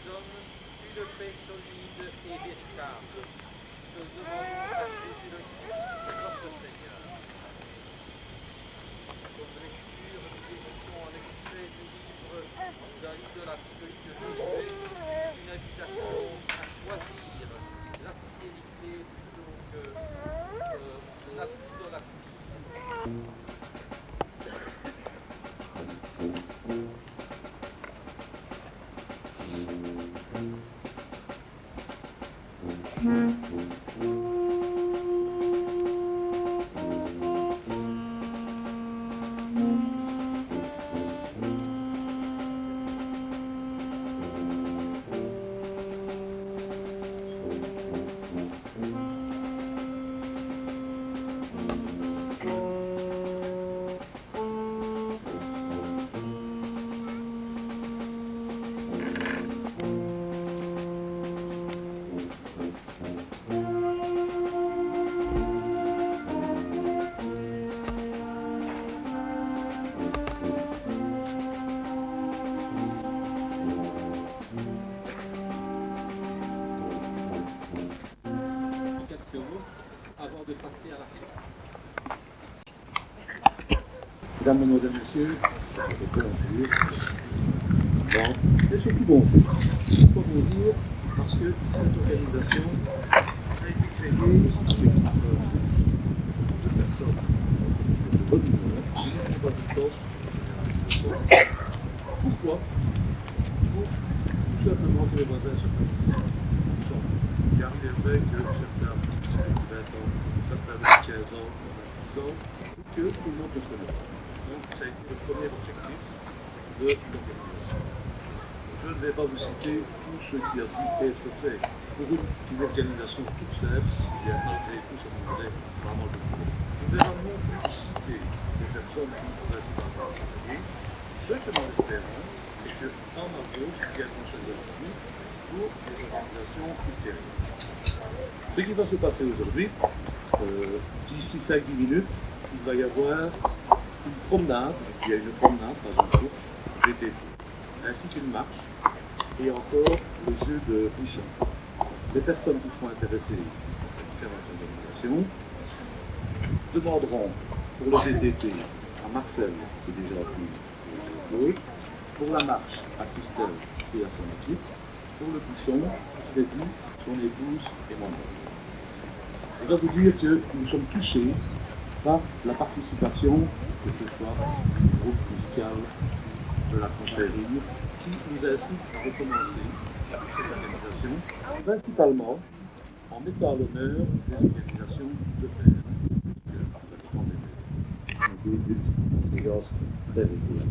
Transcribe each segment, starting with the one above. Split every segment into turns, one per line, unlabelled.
hommes une paix solide et véritable. Nous demandons à Jésus-le-Christ, notre Seigneur. Comme lecture, nous écoutons un extrait du livre Judaï de la Théorie de Josué, une invitation à choisir la fidélité plutôt que l'idolâtrie.
Avant de passer à la suite. Mesdames, Mesdemoiselles, Messieurs, bonjour. Bon, et surtout bonjour. Pourquoi bonjour? Parce que cette organisation a été créée avec deux personnes de bonne humeur, qui ne sont pas du temps. Pourquoi? Pour tout simplement que les voisins se connaissent. Car il est vrai que certains 20 ans, certains 15 ans, 10 ans, que tout le monde peut se connaître. Donc ça a été le premier objectif de l'organisation. Je ne vais pas vous citer tout ce qui a dû être fait pour une organisation toute simple, bien malgré tout ce qu'on voudrait vraiment le faire. Je vais vraiment plus citer des personnes qui ont principalement travaillé. Ce que nous espérons, c'est qu'en embauche, il y a un conseil aujourd'hui pour les organisations ultérieures. Ce qui va se passer aujourd'hui, d'ici 5-10 minutes, il va y avoir une promenade, il y a une promenade dans une course VTT, ainsi qu'une marche, et encore le jeu de bouchon. Les personnes qui seront intéressées par ces différentes organisations demanderont pour le VTT à Marcel, qui est déjà appris au jeu, pour la marche à Christelle et à son équipe, pour le bouchon, Freddy, son épouse et moi-même. Je dois vous dire que nous sommes touchés par la participation de ce soir du groupe musical de la confrérie qui nous incite à recommencer cette organisation, principalement en mettant à l'honneur les organisations de pêche. Une séance très régulière.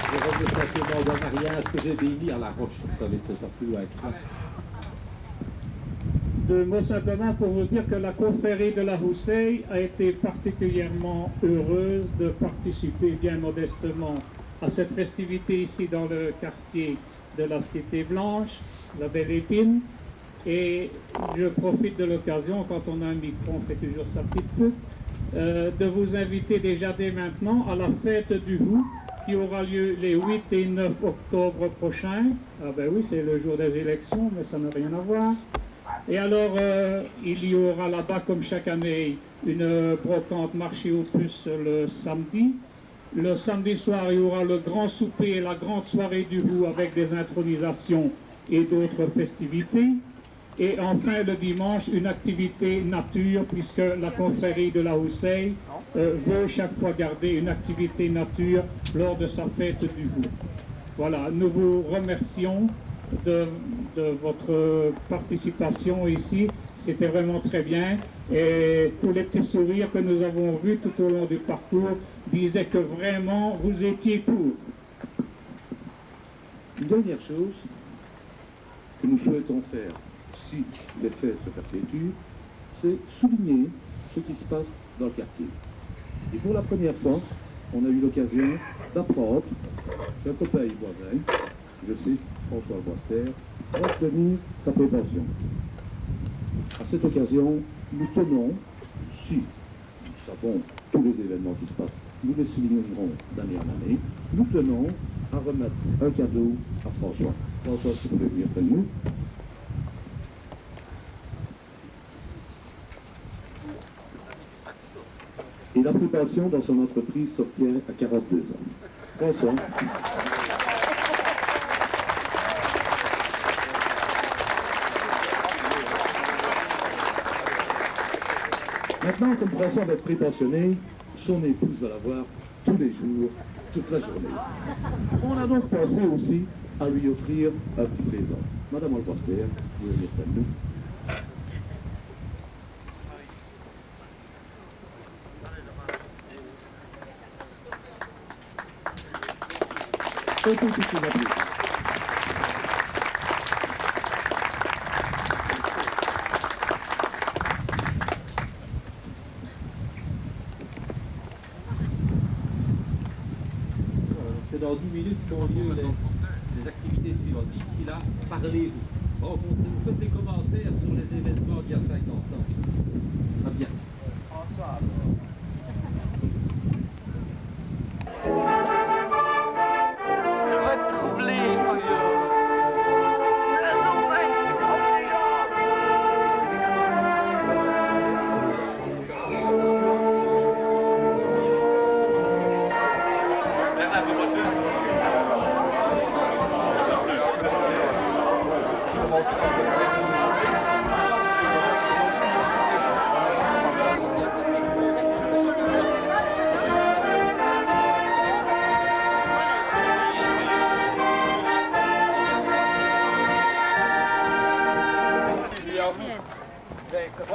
Je reviens simplement en arrière, est-ce que j'ai béni à la roche? Ça n'était pas plus avec ça.
Deux mots simplement pour vous dire que la confrérie de la Houssaye a été particulièrement heureuse de participer bien modestement à cette festivité ici dans le quartier de la Cité Blanche, la Belle Épine. Et je profite de l'occasion, quand on a un micro, on fait toujours sa petite pub, de vous inviter déjà dès maintenant à la fête du Hou qui aura lieu les 8 et 9 octobre prochains. Ah ben oui, c'est le jour des élections, mais ça n'a rien à voir. Et alors, il y aura là-bas, comme chaque année, une brocante marché aux puces le samedi. Le samedi soir, il y aura le grand souper et la grande soirée du Hou avec des intronisations et d'autres festivités. Et enfin, le dimanche, une activité nature, puisque la confrérie de la Houssaye veut chaque fois garder une activité nature lors de sa fête du Hou. Voilà, nous vous remercions de votre participation ici. C'était vraiment très bien. Et tous les petits sourires que nous avons vus tout au long du parcours disaient que vraiment vous étiez pour.
Une dernière chose que nous souhaitons faire si les fêtes se perpétuent, c'est souligner ce qui se passe dans le quartier. Et pour la première fois, on a eu l'occasion d'apprendre qu'un copain voisin, je sais, François Boister, va obtenir sa prévention. À cette occasion, nous tenons, si nous savons tous les événements qui se passent
nous le soulignerons d'année en année, nous tenons à remettre un cadeau à François. François, si vous voulez venir près de nous. Et la préparation dans son entreprise s'obtient à 42 ans. François. Maintenant, comme François va être prépensionné, son épouse va la voir tous les jours, toute la journée. On a donc pensé aussi à lui offrir un petit présent. Madame Olporter, vous venez près de nous. Un petit applaudissements.
C'est dans 10 minutes qu'ont lieu les activités suivantes. D'ici là, parlez-vous. Rencontrez-vous, faites des commentaires sur les événements d'il y a 50 ans. À bientôt.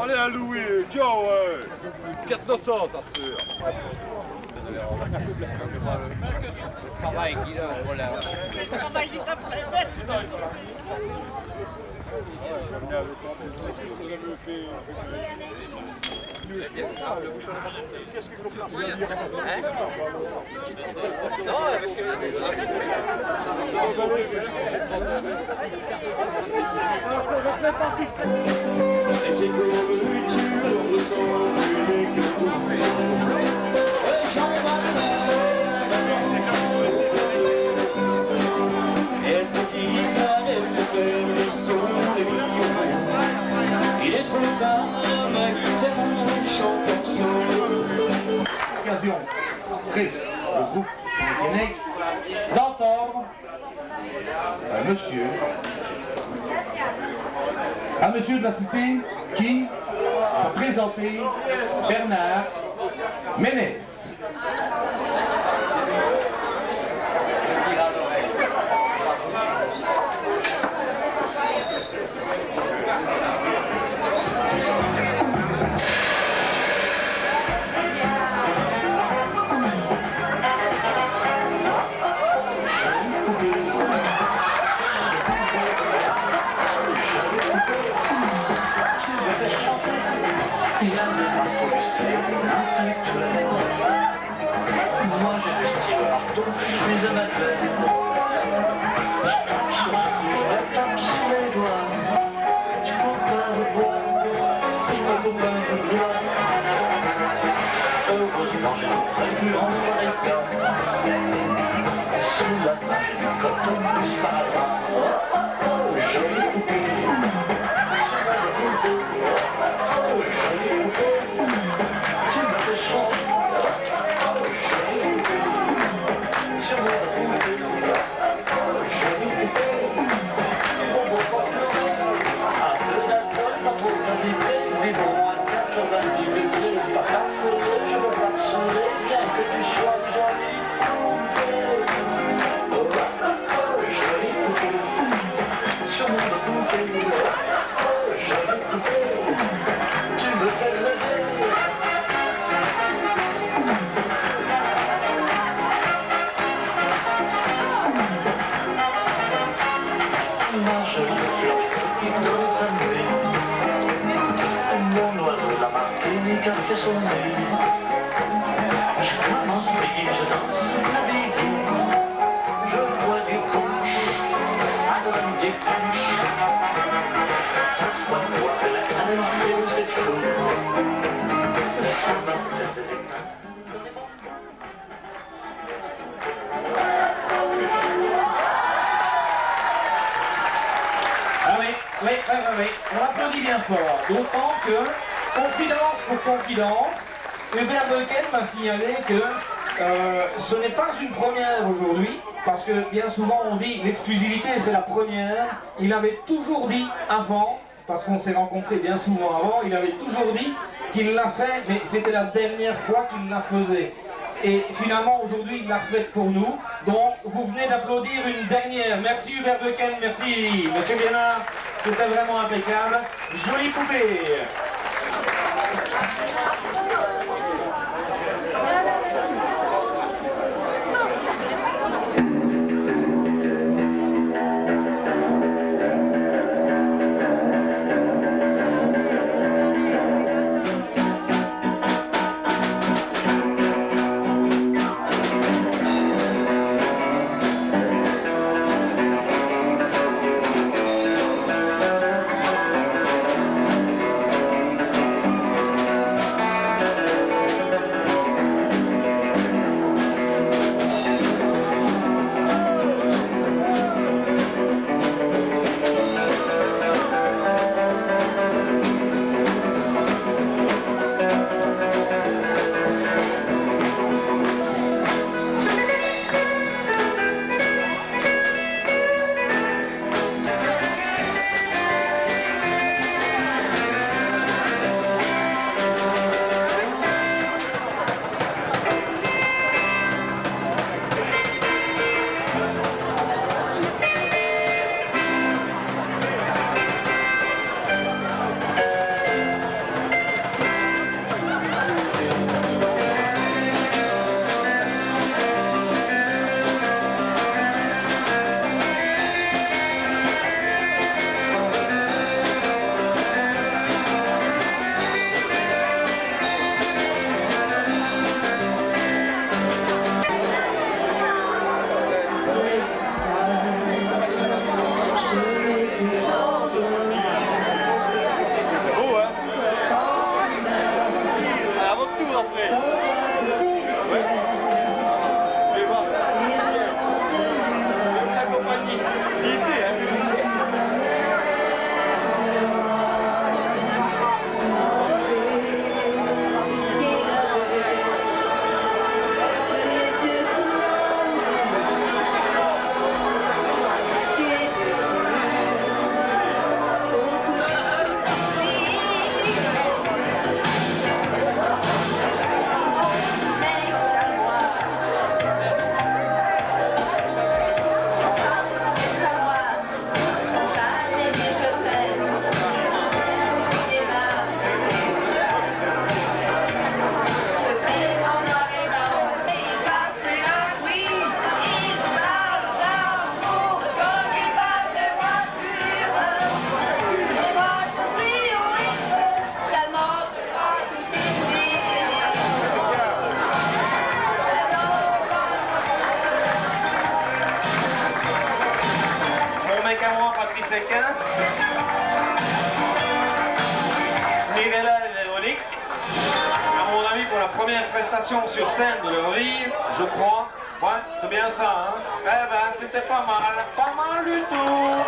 Allez à Louis, ciao, 400 ça se peut.
Le travail qu'il a, voilà.
Le travail qu'il a pour la fête.
Non, parce que...
Il est trop tard, ma guitare chante en solo.
Occasion près le groupe Québec d'entendre un monsieur de la cité qui va présenter Bernard Ménès. Oui, oui, oui, oui. On applaudit bien fort. D'autant que, confidence pour confidence, Hubert Beuken m'a signalé que ce n'est pas une première aujourd'hui, parce que bien souvent on dit l'exclusivité c'est la première. Il avait toujours dit avant, parce qu'on s'est rencontrés bien souvent avant, il avait toujours dit qu'il l'a fait, mais c'était la dernière fois qu'il la faisait. Et finalement aujourd'hui il l'a faite pour nous, donc vous venez d'applaudir une dernière. Merci Hubert Beuken, merci Monsieur Bienard, c'était vraiment impeccable. Jolie poupée. Nivella et Véronique, à mon avis pour la première prestation sur scène de leur vie, je crois. Ouais, c'est bien ça, hein. Eh ben, c'était pas mal du tout.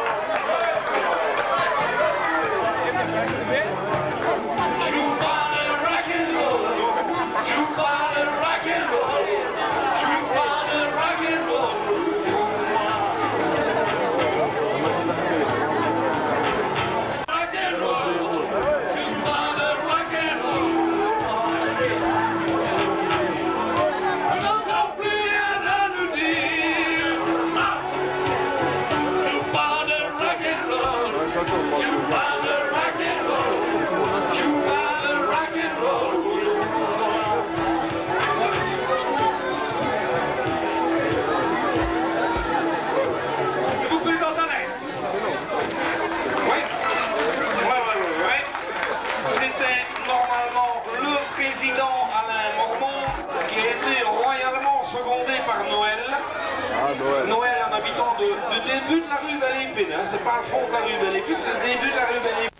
Noël, un habitant du début de la rue Belle-Épine, hein. C'est pas le fond de la rue Belle-Épine, c'est le début de la rue Belle-Épine.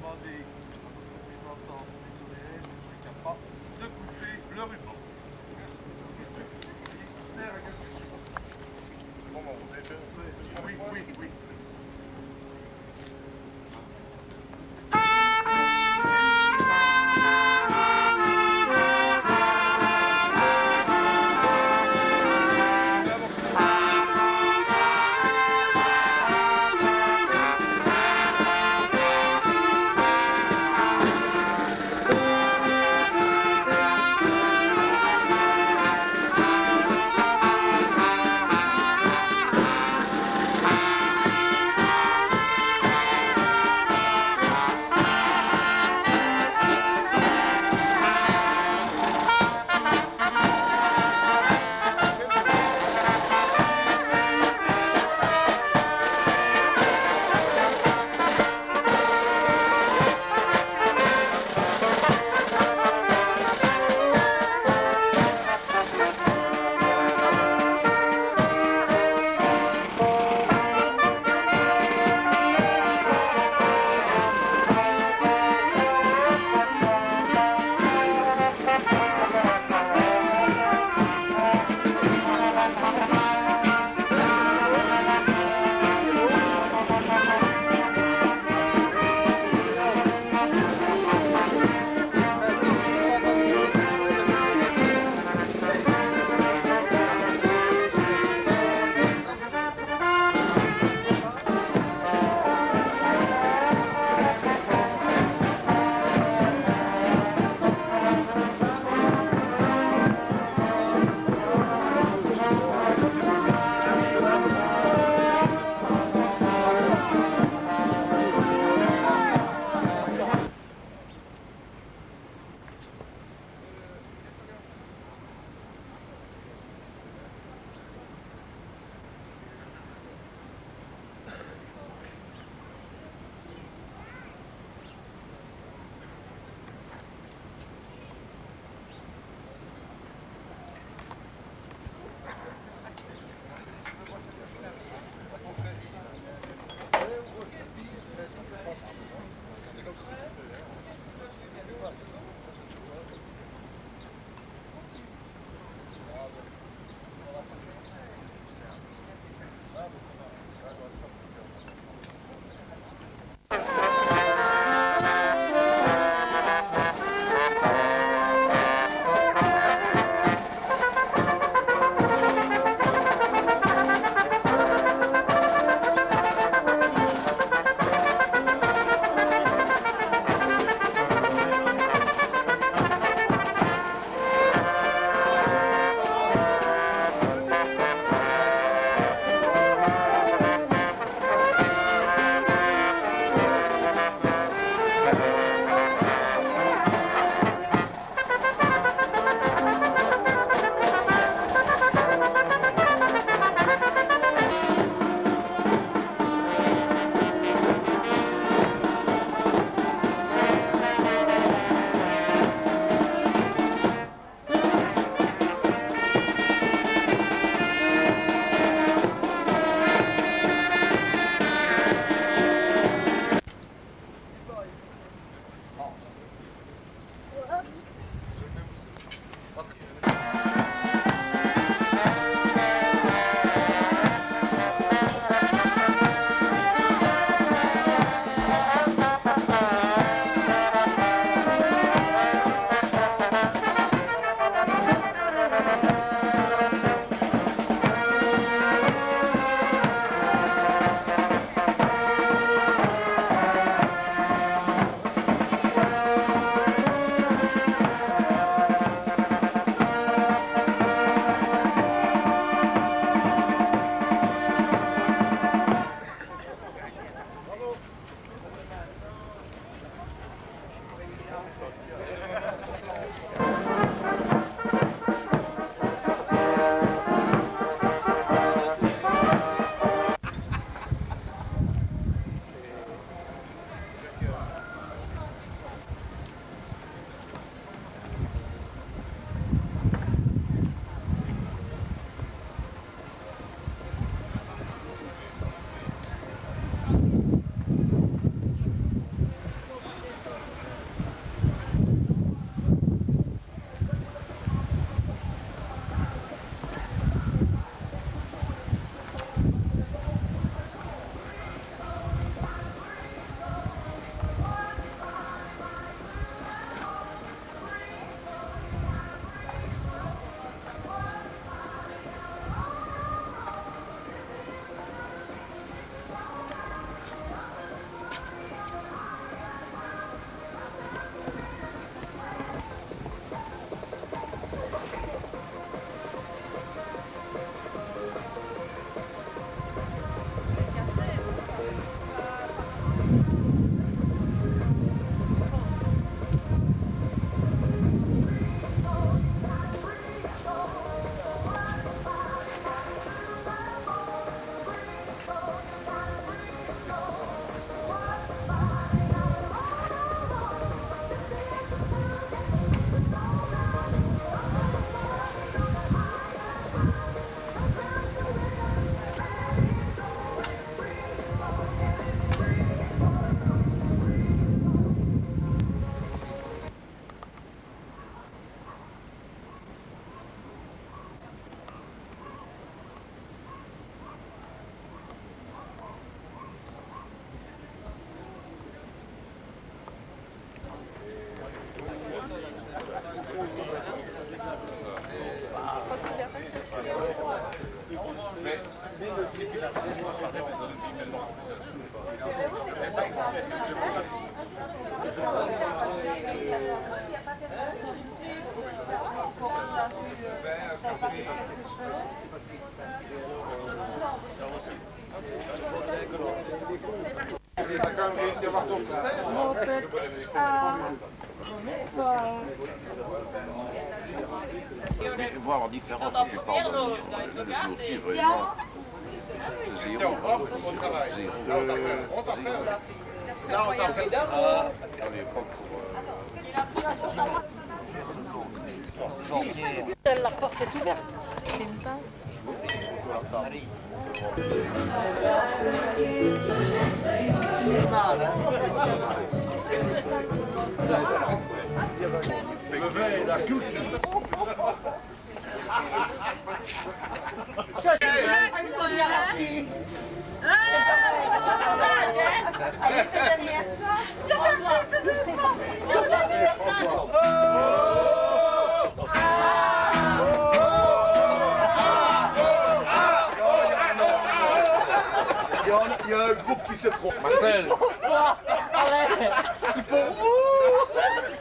demander à notre représentant des Coréens qui serait capable de couper le ruban. Il sert à quelque chose. Comment vous êtes? Oui, oui, oui.
Mon petit
Je vais voir en différence la plupart de je suis vraiment zéro.
Au travail. On t'appelle. Là, on t'appelle.
Allez, pas pour...
Janvier.
La porte est ouverte. Une passe.
Le vin et la couche.
Il y a un groupe qui se trompe.
Marcel.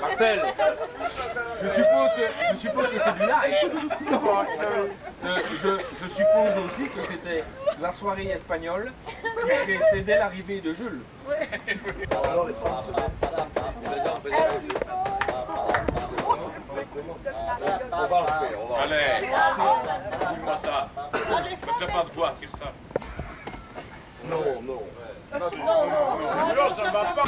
Marcel. Je suppose que c'est du live. Je suppose aussi que c'était la soirée espagnole qui précédait l'arrivée de Jules.
On va le faire.
Allez, dis-moi ça. J'ai pas de voix qui ça.
Non, non.
Non, ça ne va pas.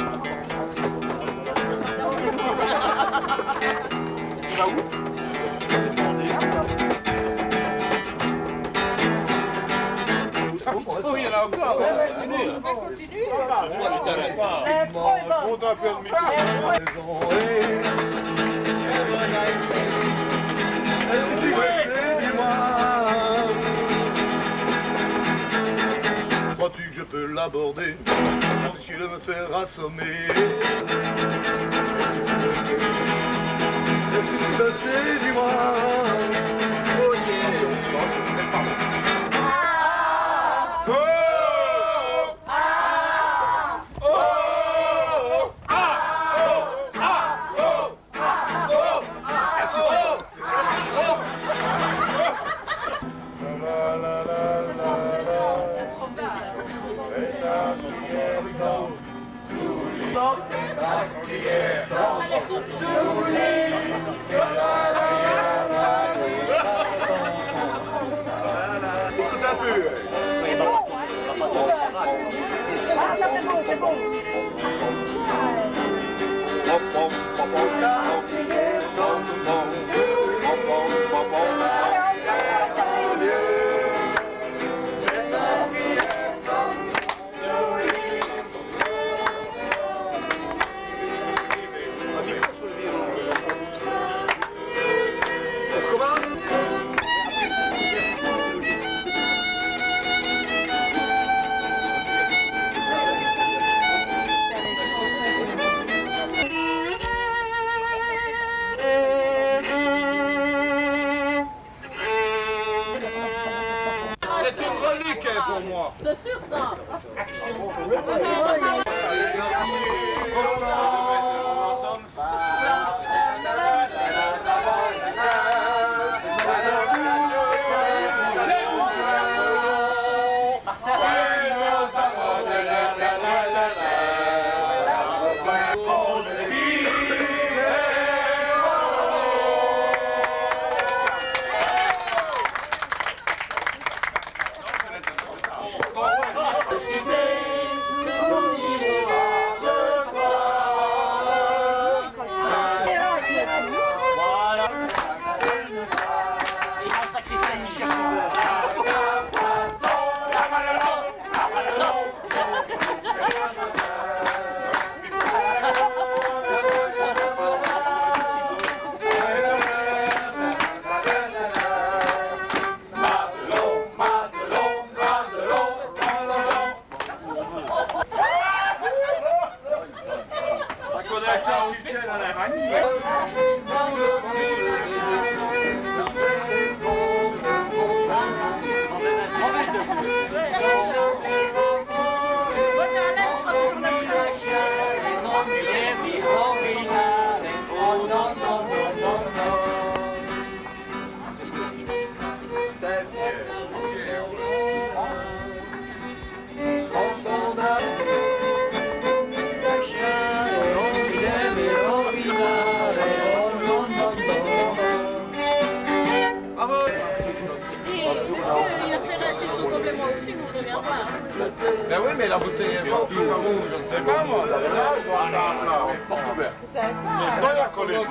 Oh, il y en a encore.
On continue.
Pourquoi tu t'arrêtes pas?
Monte un peu de micro. Est-ce que tu veux, dis-moi? Crois-tu que je peux l'aborder sans risquer de me faire assommer? Est-ce que tu le sais, dis-moi? Oh yeah!
C'est sûr ça.
mais la bouteille est pas rouge, je ne sais pas moi.
Porte ouverte.
Mais pas la collée.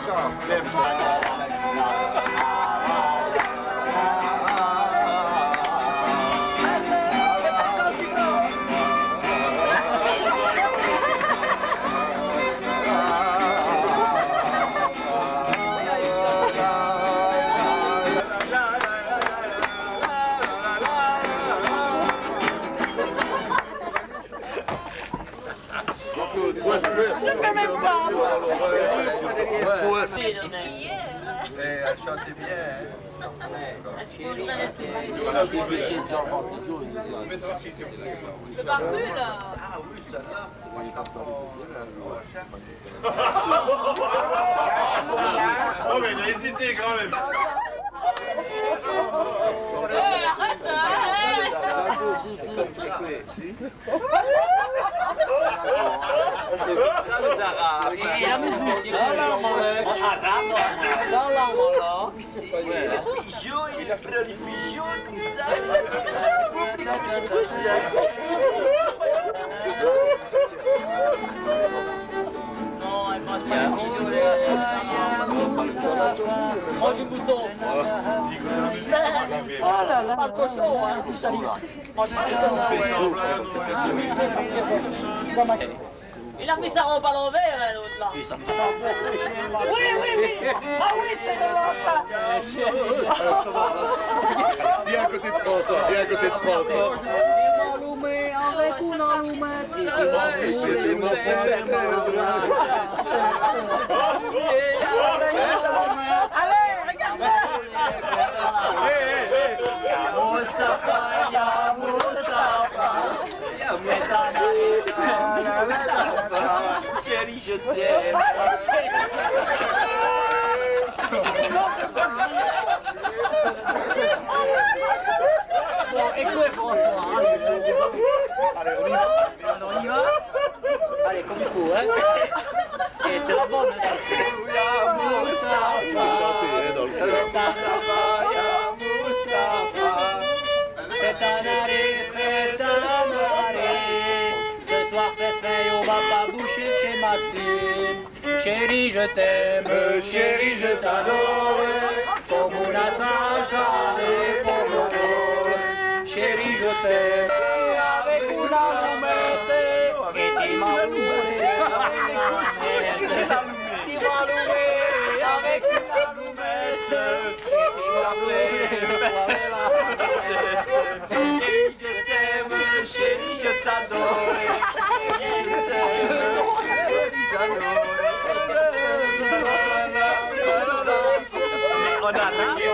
Je ne peux même pas.
Elle chantait bien.
Le barbu là.
Ah oui, celle-là, moi je
Oh mais il a hésité quand même.
Arrête.
Et la musique.
Il a pris les pigeons comme ça.
Non, elle mange pas mange du mouton. Oh là là. Pas le cochon, hein. Mange pas le il a mis sa robe à l'envers, l'autre là. Oui, oui. Ah oui, c'est vraiment ça.
Viens à côté de François, viens à côté de François.
Avec une allumette. Allez, regarde-moi. Mustafa, ya Mustafa.
Chérie, je t'aime.
Bon, écoute François.
Allez, on y va.
Alors on y va. Allez, comme il faut, hein. Et c'est la bonne, ça.
Il faut chanter hein, dans le cœur.
Ce soir fait frais, on va pas boucher chez Maxime. Chérie, je t'aime, chérie, je t'adore. Comme una salsa de pomodoro. Chérie, je t'aime avec una allumette. Et tu m'as allumé avec une allumette. Et tu m'as allumé. Chérie, je t'aime, chérie, je t'adore. On a là, il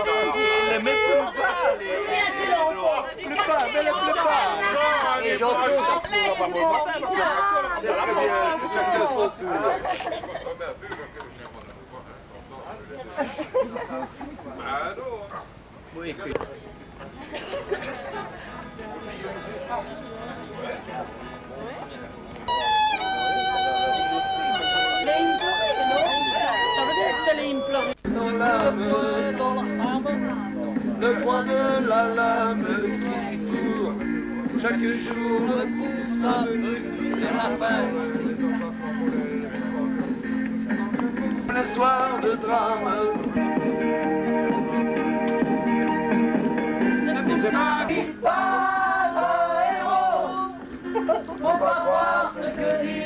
ne met plus pas. Et j'en peux.
C'est très bien, c'est chacun son tour.
Oui, écoute.
Le froid de la lame qui court, chaque jour me pousse à venir à la fin. Les soirs de drame, c'est pour ça qu'il
Pas un héros, faut pas croire ce que dit